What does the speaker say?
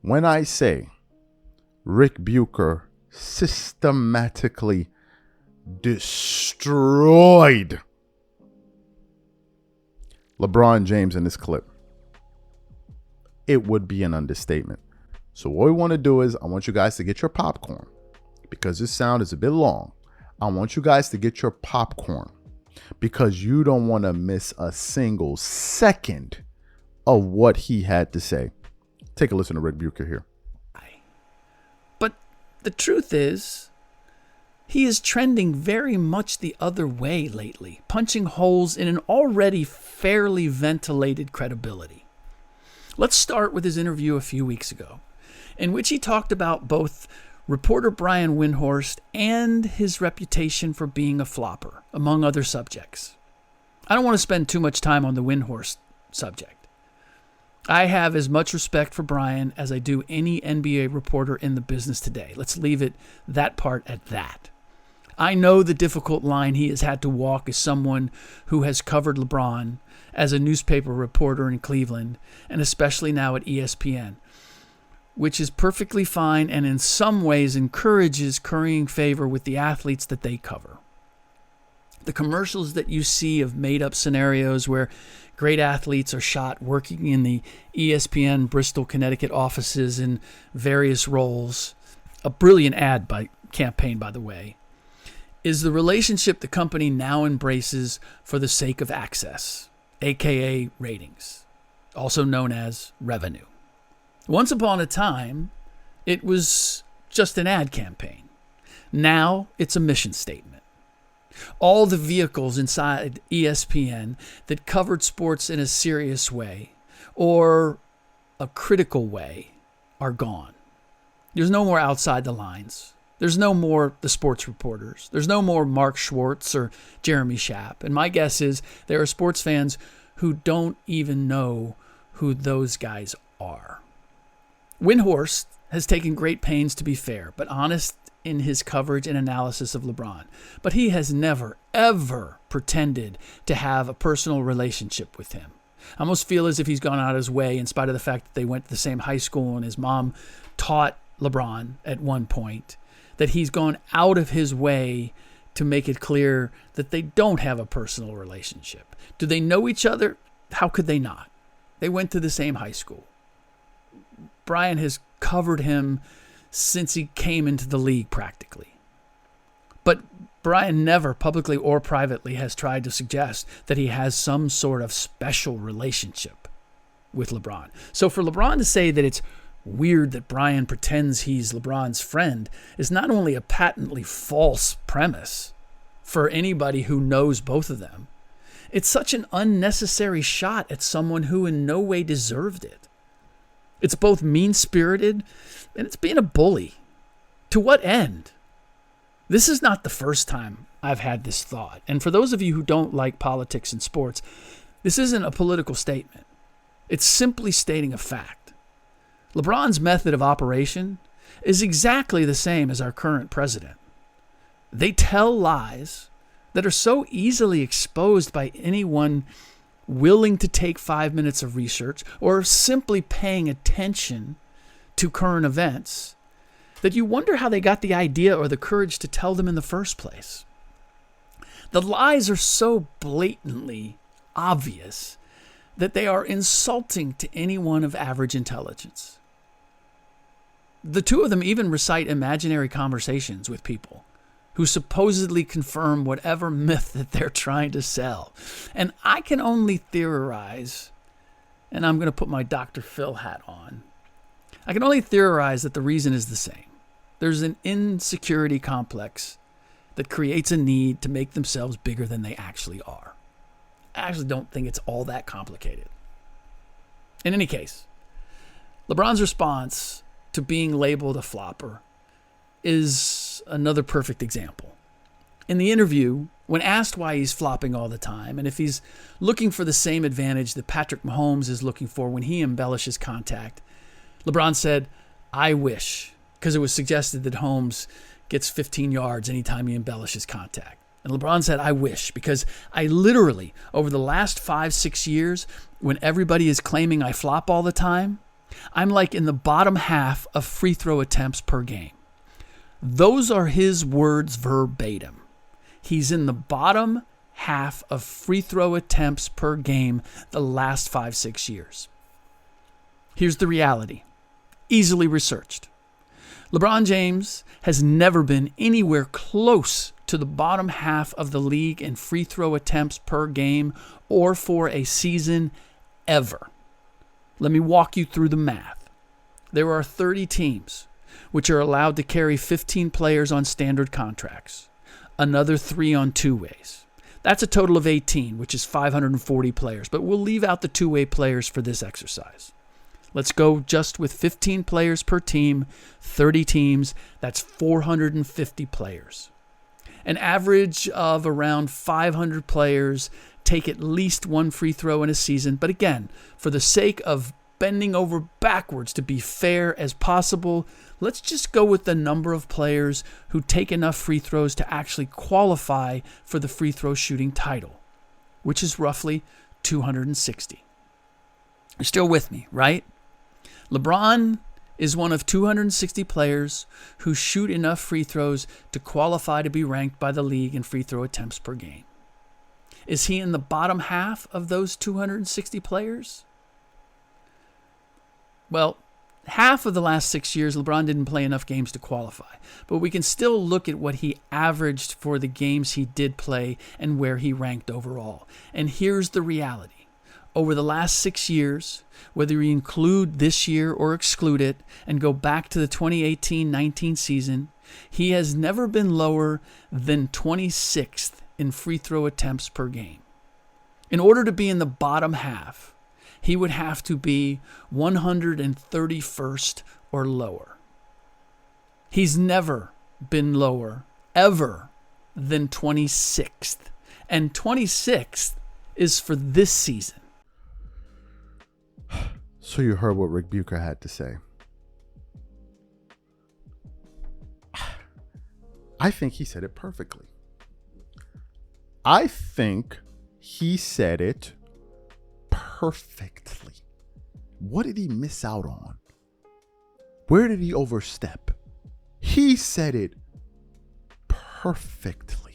When I say Ric Bucher systematically destroyed LeBron James in this clip, it would be an understatement. So what we want to do is I want you guys to get your popcorn, because this sound is a bit long. I want you guys to get your popcorn because you don't want to miss a single second of what he had to say. Take a listen to Ric Bucher here. But the truth is, he is trending very much the other way lately, punching holes in an already fairly ventilated credibility. Let's start with his interview a few weeks ago, in which he talked about both reporter Brian Windhorst and his reputation for being a flopper, among other subjects. I don't want to spend too much time on the Windhorst subject. I have as much respect for Brian as I do any NBA reporter in the business today. Let's leave it that part at that. I know the difficult line he has had to walk as someone who has covered LeBron as a newspaper reporter in Cleveland, and especially now at ESPN, which is perfectly fine and in some ways encourages currying favor with the athletes that they cover. The commercials that you see of made-up scenarios where great athletes are shot working in the ESPN Bristol, Connecticut offices in various roles, a brilliant ad campaign, by the way, is the relationship the company now embraces for the sake of access, aka ratings, also known as revenue. Once upon a time, it was just an ad campaign. Now it's a mission statement. All the vehicles inside ESPN that covered sports in a serious way or a critical way are gone. There's no more Outside the Lines. There's no more The Sports Reporters. There's no more Mark Schwartz or Jeremy Schaap. And my guess is there are sports fans who don't even know who those guys are. Windhorst has taken great pains to be fair, but honest in his coverage and analysis of LeBron. But he has never, ever pretended to have a personal relationship with him. I almost feel as if he's gone out of his way, in spite of the fact that they went to the same high school and his mom taught LeBron at one point, that he's gone out of his way to make it clear that they don't have a personal relationship. Do they know each other? How could they not? They went to the same high school. Brian has covered him since he came into the league practically. But Brian never, publicly or privately, has tried to suggest that he has some sort of special relationship with LeBron. So for LeBron to say that it's weird that Brian pretends he's LeBron's friend is not only a patently false premise for anybody who knows both of them, it's such an unnecessary shot at someone who in no way deserved it. It's both mean-spirited and it's being a bully. To what end? This is not the first time I've had this thought. And for those of you who don't like politics and sports, this isn't a political statement. It's simply stating a fact. LeBron's method of operation is exactly the same as our current president. They tell lies that are so easily exposed by anyone willing to take 5 minutes of research or simply paying attention to current events that you wonder how they got the idea or the courage to tell them in the first place. The lies are so blatantly obvious that they are insulting to anyone of average intelligence. The two of them even recite imaginary conversations with people who supposedly confirm whatever myth that they're trying to sell. And I can only theorize, and I'm going to put my Dr. Phil hat on, I can only theorize that the reason is the same. There's an insecurity complex that creates a need to make themselves bigger than they actually are. I actually don't think it's all that complicated. In any case, LeBron's response to being labeled a flopper is another perfect example. In the interview, when asked why he's flopping all the time and if he's looking for the same advantage that Patrick Mahomes is looking for when he embellishes contact, LeBron said, "I wish," because it was suggested that Holmes gets 15 yards anytime he embellishes contact. And LeBron said, "I wish, because I literally, over the last 5-6 years, when everybody is claiming I flop all the time, I'm like in the bottom half of free throw attempts per game. Those are his words verbatim. He's in the bottom half of free throw attempts per game the last 5-6 years. Here's the reality, easily researched. LeBron James has never been anywhere close to the bottom half of the league in free throw attempts per game or for a season ever. Let me walk you through the math. There are 30 teams which are allowed to carry 15 players on standard contracts, another 3 on two-ways. That's a total of 18, which is 540 players, but we'll leave out the two-way players for this exercise. Let's go just with 15 players per team, 30 teams, that's 450 players. An average of around 500 players take at least one free throw in a season, but again, for the sake of bending over backwards to be fair as possible, let's just go with the number of players who take enough free throws to actually qualify for the free throw shooting title, which is roughly 260. You're still with me, right? LeBron is one of 260 players who shoot enough free throws to qualify to be ranked by the league in free throw attempts per game. Is he in the bottom half of those 260 players? Well, half of the last 6 years, LeBron didn't play enough games to qualify. But we can still look at what he averaged for the games he did play and where he ranked overall. And here's the reality. Over the last 6 years, whether you include this year or exclude it and go back to the 2018-19 season, he has never been lower than 26th in free throw attempts per game. In order to be in the bottom half, he would have to be 131st or lower. He's never been lower, ever, than 26th. And 26th is for this season. So you heard what Ric Bucher had to say. I think he said it perfectly. I think he said it perfectly. What did he miss out on? Where did he overstep? He said it perfectly.